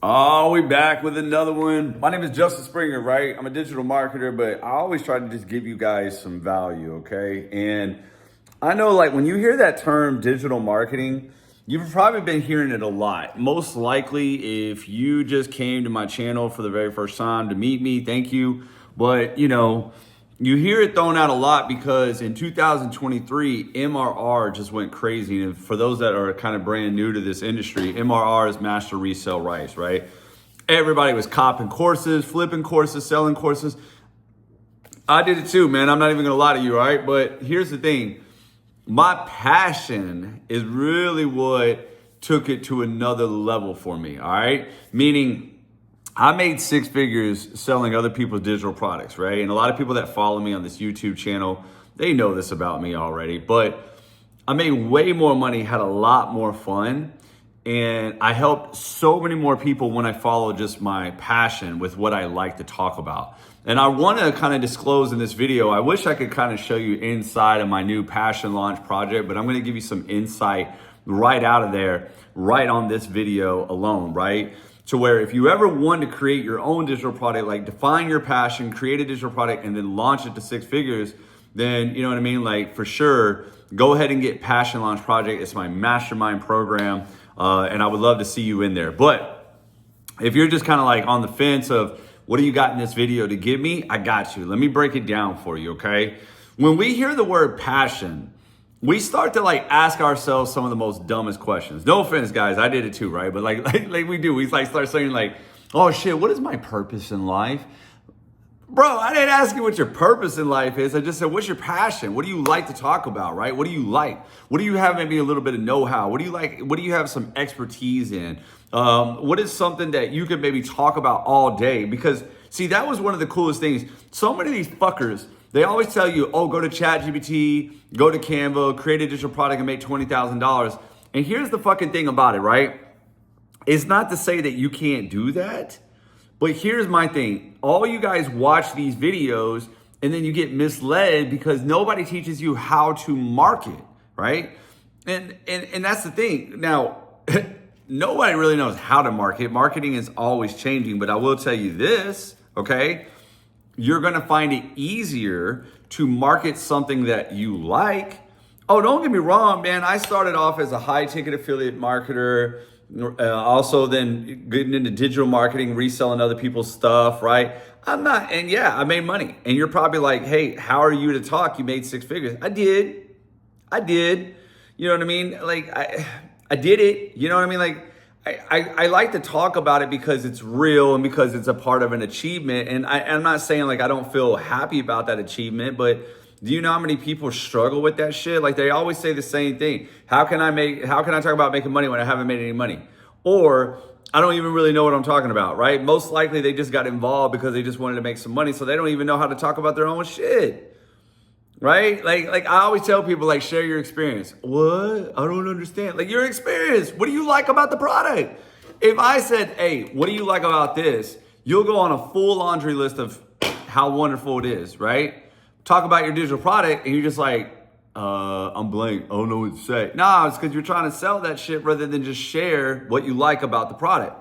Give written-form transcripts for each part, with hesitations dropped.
Oh, we back with another one. My name is Justin Springer, right? I'm a digital marketer, but I always try to just give you guys some value, okay? And I know, like, when you hear that term digital marketing, you've probably been hearing it a lot. Most likely, if you just came to my channel for the very first time to meet me, thank you. But, you hear it thrown out a lot because in 2023, MRR just went crazy. And for those that are kind of brand new to this industry, MRR is master resale rights, right? Everybody was copping courses, flipping courses, selling courses. I did it too, man. I'm not even gonna lie to you, all right? But here's the thing. My passion is really what took it to another level for me, all right? Meaning, I made six figures selling other people's digital products, right? And a lot of people that follow me on this YouTube channel, they know this about me already, but I made way more money, had a lot more fun, and I helped so many more people when I followed just my passion with what I like to talk about. And I want to kind of disclose in this video, I wish I could kind of show you inside of my new passion launch project, but I'm going to give you some insight right out of there, right on this video alone, right? To where if you ever want to create your own digital product, like define your passion, create a digital product, and then launch it to six figures, then you know what I mean? Like for sure, go ahead and get Passion Launch Project. It's my mastermind program. And I would love to see you in there. But if you're just kind of like on the fence of what do you got in this video to give me? I got you. Let me break it down for you, okay? When we hear the word passion, we start to like ask ourselves some of the most dumbest questions. No offense, guys, I did it too, right? But like we do, we like start saying like, oh shit, what is my purpose in life? Bro, I didn't ask you what your purpose in life is. I just said, what's your passion? What do you like to talk about, right? What do you like? What do you have maybe a little bit of know-how? What do you like? What do you have some expertise in? What is something that you could maybe talk about all day? Because see, that was one of the coolest things. So many of these fuckers, they always tell you, oh, go to ChatGPT, go to Canva, create a digital product and make $20,000. And here's the fucking thing about it, right? It's not to say that you can't do that, but here's my thing. All you guys watch these videos and then you get misled because nobody teaches you how to market, right? And that's the thing. Now, nobody really knows how to market. Marketing is always changing, but I will tell you this, okay? You're gonna find it easier to market something that you like. Oh, don't get me wrong, man. I started off as a high ticket affiliate marketer, also then getting into digital marketing, reselling other people's stuff, right? I made money. And you're probably like, hey, how are you to talk? You made six figures. I did. You know what I mean? Like I did it. You know what I mean? Like I like to talk about it because it's real and because it's a part of an achievement. And I'm not saying like I don't feel happy about that achievement, but do you know how many people struggle with that shit? Like they always say the same thing. How can I talk about making money when I haven't made any money? Or I don't even really know what I'm talking about, right? Most likely they just got involved because they just wanted to make some money. So they don't even know how to talk about their own shit. Right? Like I always tell people, like, share your experience. What? I don't understand. Like, your experience. What do you like about the product? If I said, hey, what do you like about this? You'll go on a full laundry list of how wonderful it is, right? Talk about your digital product and you're just like, I'm blank. I don't know what to say. No, it's because you're trying to sell that shit rather than just share what you like about the product.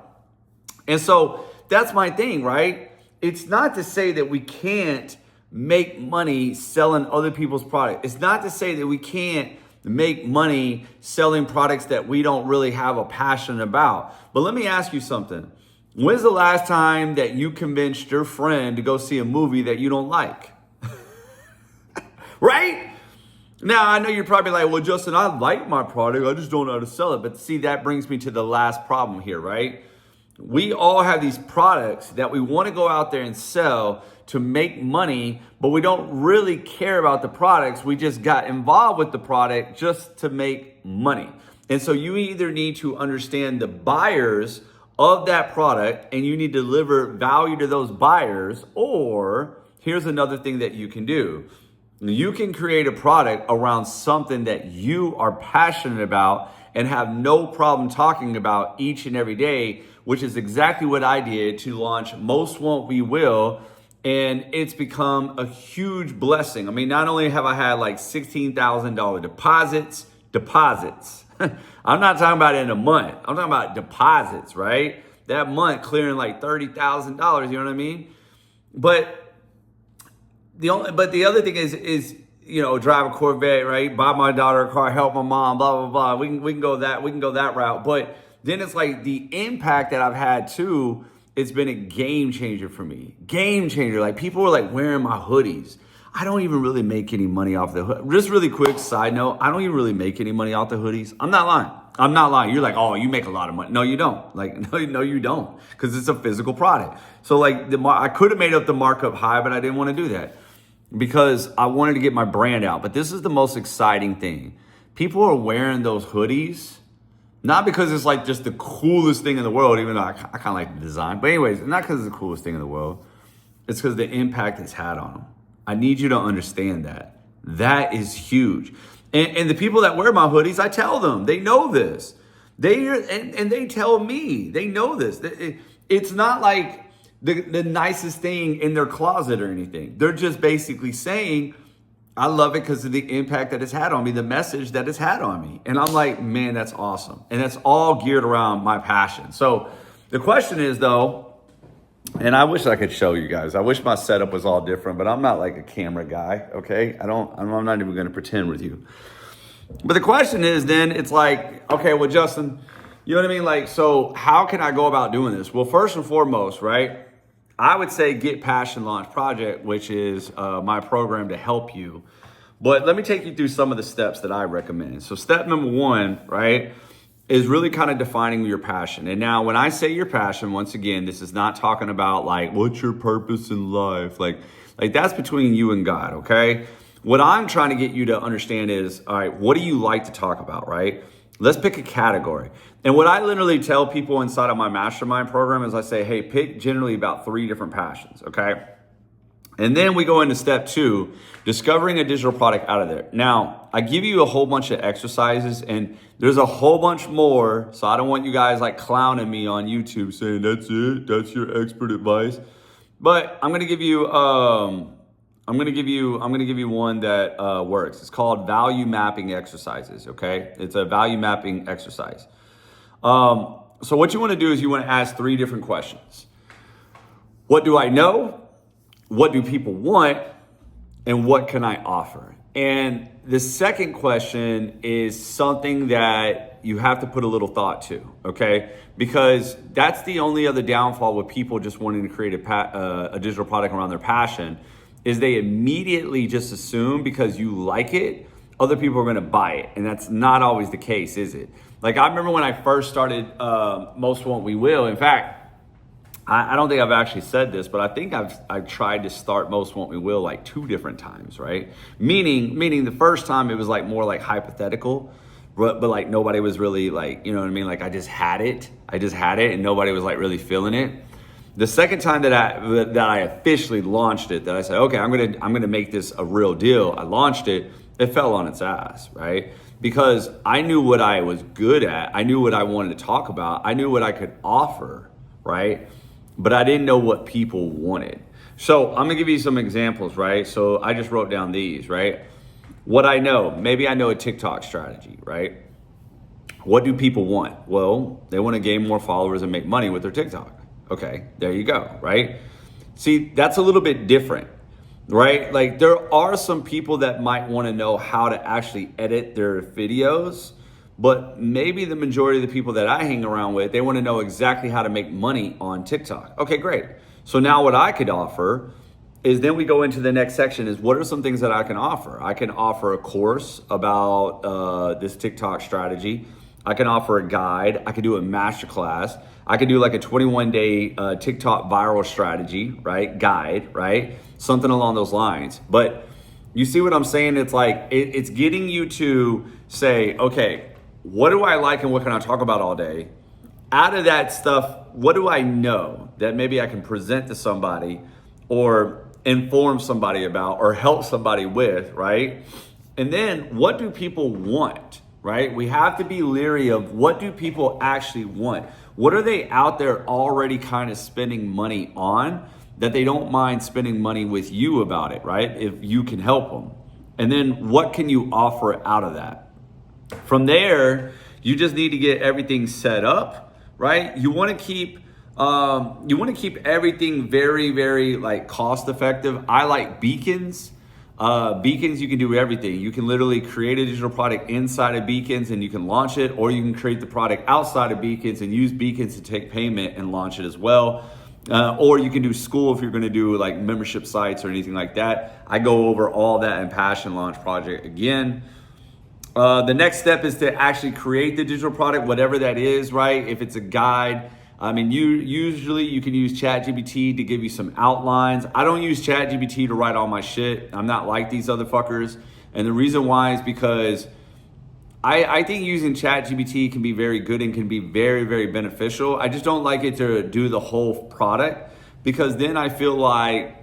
And so that's my thing, right? It's not to say that we can't make money selling other people's product. It's not to say that we can't make money selling products that we don't really have a passion about. But let me ask you something. When's the last time that you convinced your friend to go see a movie that you don't like? Right? Now, I know you're probably like, well, Justin, I like my product. I just don't know how to sell it. But see, that brings me to the last problem here, right? We all have these products that we want to go out there and sell to make money, but we don't really care about the products. We just got involved with the product just to make money. And so you either need to understand the buyers of that product and you need to deliver value to those buyers, or here's another thing that you can do. You can create a product around something that you are passionate about and have no problem talking about each and every day, which is exactly what I did to launch Most Won't We Will. And it's become a huge blessing. I mean, not only have I had like $16,000 deposits. I'm not talking about in a month. I'm talking about deposits, right? that month clearing like $30,000, you know what I mean? But the other thing is, you know, drive a Corvette, right? Buy my daughter a car, help my mom, blah, blah, blah. We can go that route. But then it's like the impact that I've had too, it's been a game changer for me. Game changer. Like people are like wearing my hoodies. I don't even really make any money off the hood. Just really quick side note, I don't even really make any money off the hoodies. I'm not lying. You're like, oh, you make a lot of money. No, you don't. Like, no, you don't. Because it's a physical product. So like I could have made up the markup high, but I didn't want to do that because I wanted to get my brand out. But this is the most exciting thing. People are wearing those hoodies, not because it's like just the coolest thing in the world, even though I kind of like the design. But anyways, not because it's the coolest thing in the world. It's because the impact it's had on them. I need you to understand that. That is huge. And the people that wear my hoodies, I tell them, they know this. They tell me, they know this. It's not like the nicest thing in their closet or anything. They're just basically saying, I love it because of the impact that it's had on me, the message that it's had on me. And I'm like, man, that's awesome. And that's all geared around my passion. So the question is though, and I wish I could show you guys. I wish my setup was all different, but I'm not like a camera guy, okay? I'm not even gonna pretend with you. But the question is then, it's like, okay, well, Justin, you know what I mean? Like, so how can I go about doing this? Well, first and foremost, right? I would say Get Passion Launch Project, which is my program to help you. But let me take you through some of the steps that I recommend. So step number one, right, is really kind of defining your passion. And now when I say your passion, once again, this is not talking about like, what's your purpose in life? Like that's between you and God, okay? What I'm trying to get you to understand is, all right, what do you like to talk about, right? Let's pick a category. And what I literally tell people inside of my mastermind program is I say, hey, pick generally about 3 different passions, okay? And then we go into step 2, discovering a digital product out of there. Now, I give you a whole bunch of exercises and there's a whole bunch more. So I don't want you guys like clowning me on YouTube saying, that's it, that's your expert advice. But I'm gonna give you one that works. It's called value mapping exercises, okay? It's a value mapping exercise. So what you wanna do is you wanna ask 3 different questions. What do I know? What do people want? And what can I offer? And the second question is something that you have to put a little thought to, okay? Because that's the only other downfall with people just wanting to create a digital product around their passion is they immediately just assume because you like it, other people are gonna buy it. And that's not always the case, is it? Like I remember when I first started Most Want We Will. In fact, I don't think I've actually said this, but I think I've tried to start Most Want We Will like 2 different times, right? Meaning the first time it was like more like hypothetical, but like nobody was really like, you know what I mean? Like I just had it and nobody was like really feeling it. The second time that I officially launched it, that I said, okay, I'm gonna make this a real deal. I launched it, it fell on its ass, right? Because I knew what I was good at. I knew what I wanted to talk about. I knew what I could offer, right? But I didn't know what people wanted. So I'm gonna give you some examples, right? So I just wrote down these, right? What I know, maybe I know a TikTok strategy, right? What do people want? Well, they wanna gain more followers and make money with their TikTok. Okay, there you go, right? See, that's a little bit different, right? Like there are some people that might wanna know how to actually edit their videos, but maybe the majority of the people that I hang around with, they want to know exactly how to make money on TikTok. Okay, great. So now what I could offer is then we go into the next section is what are some things that I can offer? I can offer a course about this TikTok strategy. I can offer a guide. I could do a masterclass. I could do like a 21-day TikTok viral strategy, right? Guide, right? Something along those lines. But you see what I'm saying? It's like, it's getting you to say, okay, what do I like and what can I talk about all day? Out of that stuff, what do I know that maybe I can present to somebody or inform somebody about or help somebody with, right? And then what do people want, right? We have to be leery of what do people actually want? What are they out there already kind of spending money on that they don't mind spending money with you about it, right? If you can help them. And then what can you offer out of that? From there, you just need to get everything set up, right? You want to keep You want to keep everything very, very like cost effective. I like Beacons. Beacons, you can do everything. You can literally create a digital product inside of Beacons and you can launch it, or you can create the product outside of Beacons and use Beacons to take payment and launch it as well. Or you can do School if you're going to do like membership sites or anything like that. I go over all that in Passion Launch Project again. The next step is to actually create the digital product, whatever that is, right? If it's a guide, I mean, usually you can use ChatGPT to give you some outlines. I don't use ChatGPT to write all my shit. I'm not like these other fuckers. And the reason why is because I think using ChatGPT can be very good and can be very, very beneficial. I just don't like it to do the whole product, because then I feel like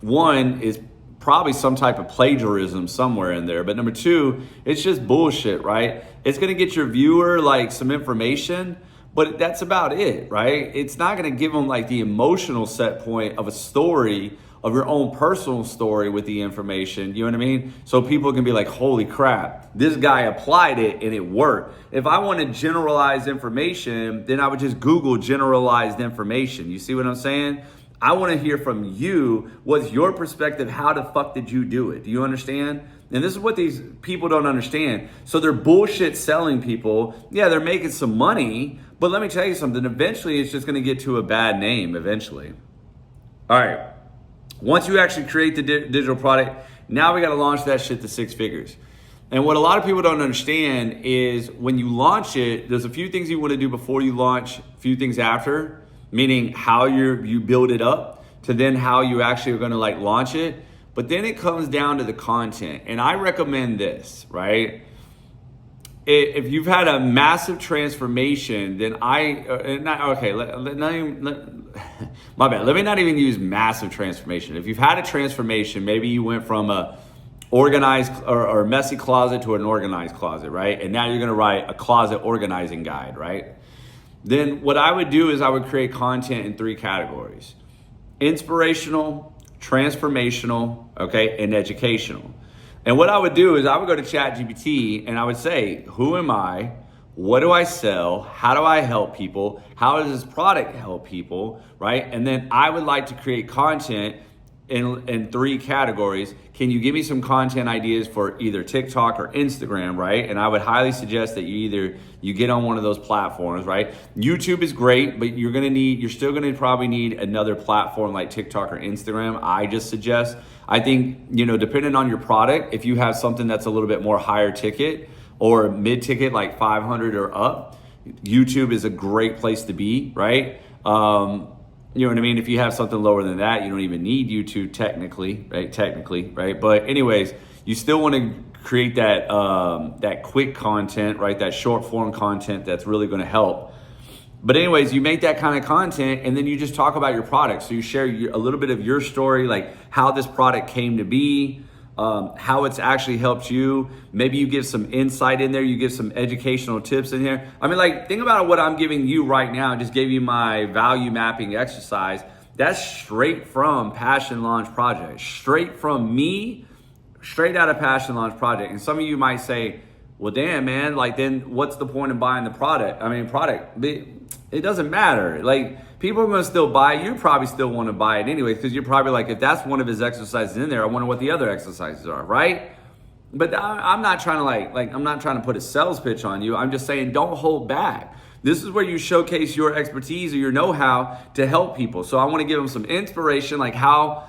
one is probably some type of plagiarism somewhere in there. But number two, it's just bullshit, right? It's gonna get your viewer like some information, but that's about it, right? It's not gonna give them like the emotional set point of a story, of your own personal story with the information, you know what I mean? So people can be like, holy crap, this guy applied it and it worked. If I wanted generalized information, then I would just Google generalized information. You see what I'm saying? I want to hear from you. What's your perspective? How the fuck did you do it? Do you understand? And this is what these people don't understand. So they're bullshit selling people. Yeah, they're making some money, but let me tell you something. Eventually, it's just going to get to a bad name eventually. All right. Once you actually create the digital product, now we got to launch that shit to 6 figures. And what a lot of people don't understand is when you launch it, there's a few things you want to do before you launch, a few things after, meaning how you build it up to then how you actually are going to like launch it. But then it comes down to the content. And I recommend this, right? If you've had a massive transformation, then my bad. Let me not even use massive transformation. If you've had a transformation, maybe you went from a organized or messy closet to an organized closet, right? And now you're gonna write a closet organizing guide, right? Then what I would do is I would create content in 3 categories: inspirational, transformational, okay, and educational. And what I would do is I would go to ChatGPT and I would say, who am I? What do I sell? How do I help people? How does this product help people, right? And then I would like to create content in 3 categories. Can you give me some content ideas for either TikTok or Instagram, right? And I would highly suggest that you get on one of those platforms, right? YouTube is great, but you're still gonna probably need another platform like TikTok or Instagram. I just suggest, I think, depending on your product, if you have something that's a little bit more higher ticket or mid ticket, like 500 or up, YouTube is a great place to be, right? You know what I mean? If you have something lower than that, you don't even need YouTube technically, right? But anyways, you still want to create that quick content, right? That short form content that's really going to help. But anyways, you make that kind of content and then you just talk about your product. So you share a little bit of your story, like how this product came to be, how it's actually helped you. Maybe you give some insight in there. You give some educational tips in here. I mean, like, think about what I'm giving you right now. I just gave you my value mapping exercise. That's straight from Passion Launch Project, straight from me, straight out of Passion Launch Project. And some of you might say, well, damn, man, like, then what's the point of buying the product? It doesn't matter. Like, people are going to still buy it. You probably still want to buy it anyway, because you're probably like, if that's one of his exercises in there, I wonder what the other exercises are, right? But I'm not trying to I'm not trying to put a sales pitch on you. I'm just saying, don't hold back. This is where you showcase your expertise or your know-how to help people. So I want to give them some inspiration, like how,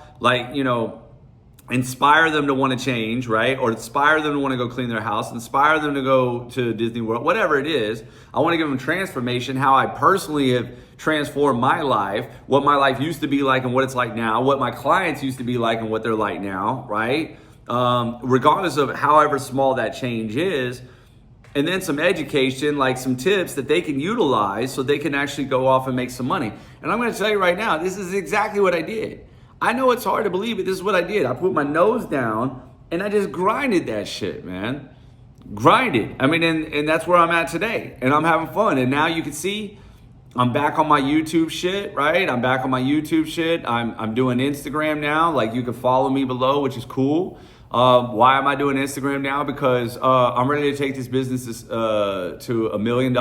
inspire them to want to change, right? Or inspire them to want to go clean their house, inspire them to go to Disney World, whatever it is. I want to give them transformation, how I personally have transformed my life, what my life used to be like and what it's like now, what my clients used to be like and what they're like now, right? Regardless of however small that change is. And then some education, like some tips that they can utilize so they can actually go off and make some money. And I'm going to tell you right now, this is exactly what I did. I know it's hard to believe it. This is what I did. I put my nose down and I just grinded that shit, man. Grinded. I mean, and that's where I'm at today. And I'm having fun. And now you can see I'm back on my YouTube shit, right? I'm back on my YouTube shit. I'm doing Instagram now. Like, you can follow me below, which is cool. Why am I doing Instagram now? Because I'm ready to take this business to $1 million.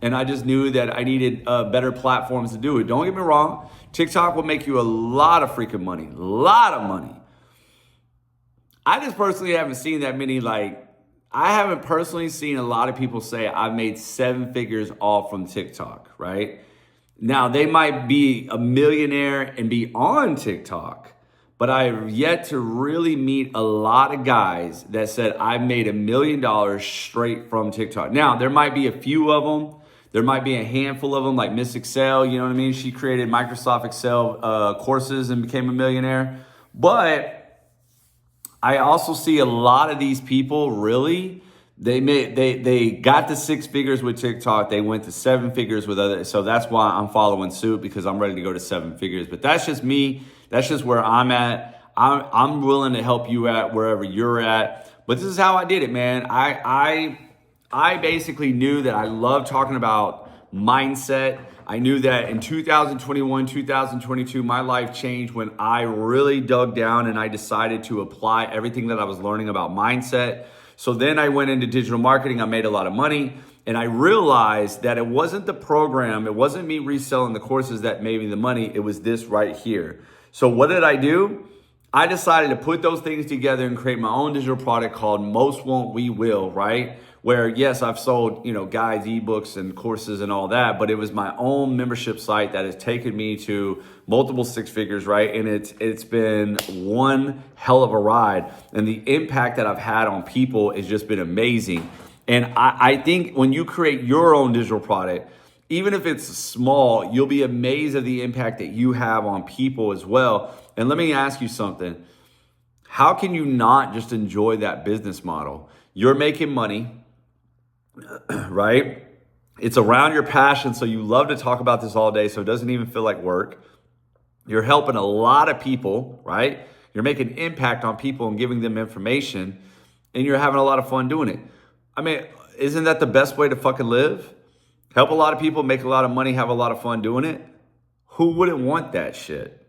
And I just knew that I needed better platforms to do it. Don't get me wrong. TikTok will make you a lot of freaking money, a lot of money. I just personally haven't seen that many, I haven't personally seen a lot of people say I've made 7 figures off from TikTok, right? Now, they might be a millionaire and be on TikTok, but I've yet to really meet a lot of guys that said I made $1 million straight from TikTok. Now, there might be a few of them. There might be a handful of them, like Miss Excel, you know what I mean? She created Microsoft Excel courses and became a millionaire. But I also see a lot of these people really, they got to 6 figures with TikTok. They went to 7 figures with others. So that's why I'm following suit, because I'm ready to go to 7 figures. But that's just me. That's just where I'm at. I'm willing to help you at wherever you're at. But this is how I did it, man. I basically knew that I love talking about mindset. I knew that in 2021, 2022, my life changed when I really dug down and I decided to apply everything that I was learning about mindset. So then I went into digital marketing. I made a lot of money, and I realized that it wasn't the program, it wasn't me reselling the courses that made me the money. It was this right here. So what did I do? I decided to put those things together and create my own digital product called Most Won't We Will, right? Where, yes, I've sold, guides, ebooks, and courses and all that, but it was my own membership site that has taken me to multiple 6 figures, right? And it's been one hell of a ride. And the impact that I've had on people has just been amazing. And I think when you create your own digital product, even if it's small, you'll be amazed at the impact that you have on people as well. And let me ask you something. How can you not just enjoy that business model? You're making money, right? It's around your passion, so you love to talk about this all day, so it doesn't even feel like work. You're helping a lot of people, right? You're making impact on people and giving them information, and you're having a lot of fun doing it. I mean, isn't that the best way to fucking live? Help a lot of people, make a lot of money, have a lot of fun doing it? Who wouldn't want that shit?